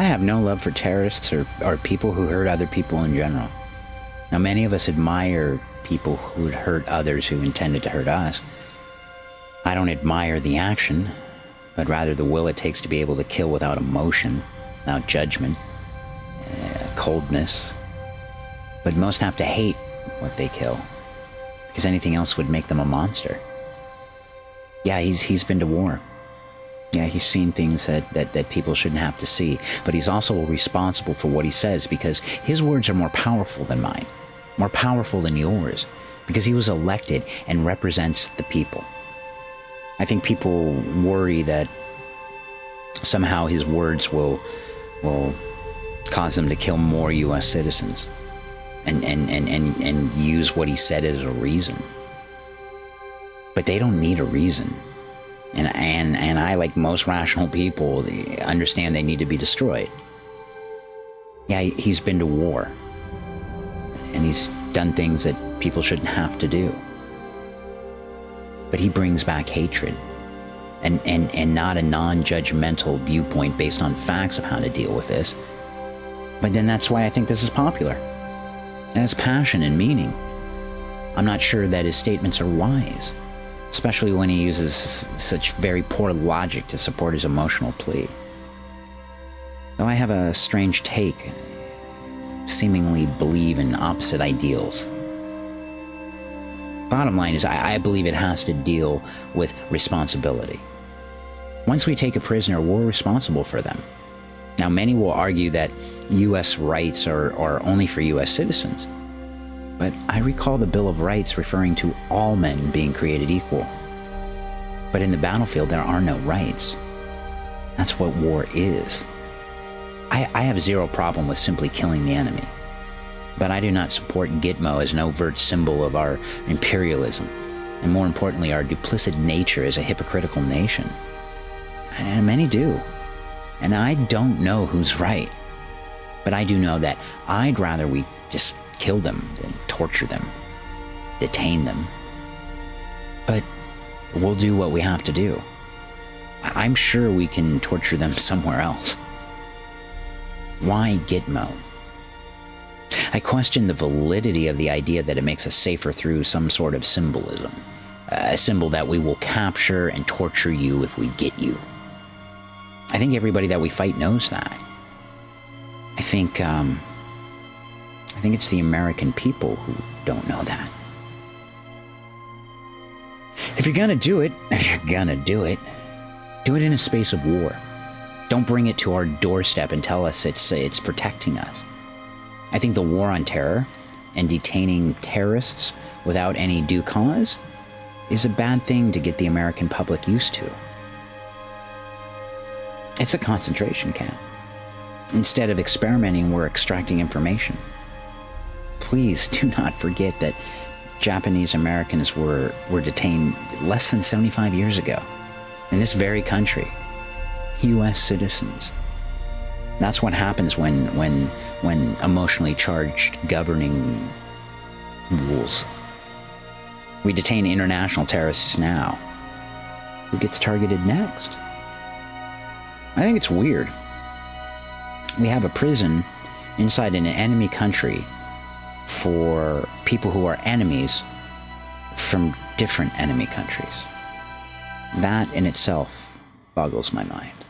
I have no love for terrorists or people who hurt other people in general. Now, many of us admire people who would hurt others who intended to hurt us. I don't admire the action, but rather the will it takes to be able to kill without emotion, without judgment, coldness. But most have to hate what they kill, because anything else would make them a monster. Yeah, he's been to war. Yeah, he's seen things that people shouldn't have to see, but he's also responsible for what he says, because his words are more powerful than mine, more powerful than yours, because he was elected and represents the people. I think people worry that somehow his words will cause them to kill more U.S. citizens and use what he said as a reason. But they don't need a reason. And I, like most rational people, understand they need to be destroyed. Yeah, he's been to war. And he's done things that people shouldn't have to do. But he brings back hatred. And not a non-judgmental viewpoint based on facts of how to deal with this. But then that's why I think this is popular. It has passion and meaning. I'm not sure that his statements are wise, especially when he uses such very poor logic to support his emotional plea. Though I have a strange take, seemingly believe in opposite ideals. Bottom line is, I believe it has to deal with responsibility. Once we take a prisoner, we're responsible for them. Now, many will argue that U.S. rights are only for U.S. citizens. But I recall the Bill of Rights referring to all men being created equal. But in the battlefield, there are no rights. That's what war is. I have zero problem with simply killing the enemy. But I do not support Gitmo as an overt symbol of our imperialism, and more importantly, our duplicit nature as a hypocritical nation. And many do. And I don't know who's right. But I do know that I'd rather we just kill them than torture them, detain them. But we'll do what we have to do. I'm sure we can torture them somewhere else. Why Gitmo? I question the validity of the idea that it makes us safer through some sort of symbolism. A symbol that we will capture and torture you if we get you. I think everybody that we fight knows that. I think it's the American people who don't know that. If you're gonna do it, you're gonna do it. Do it in a space of war. Don't bring it to our doorstep and tell us it's protecting us. I think the war on terror and detaining terrorists without any due cause is a bad thing to get the American public used to. It's a concentration camp. Instead of experimenting, we're extracting information. Please do not forget that Japanese Americans were detained less than 75 years ago in this very country. U.S. citizens. That's what happens when emotionally charged governing rules. We detain international terrorists now. Who gets targeted next? I think it's weird. We have a prison inside an enemy country for people who are enemies from different enemy countries. That in itself boggles my mind.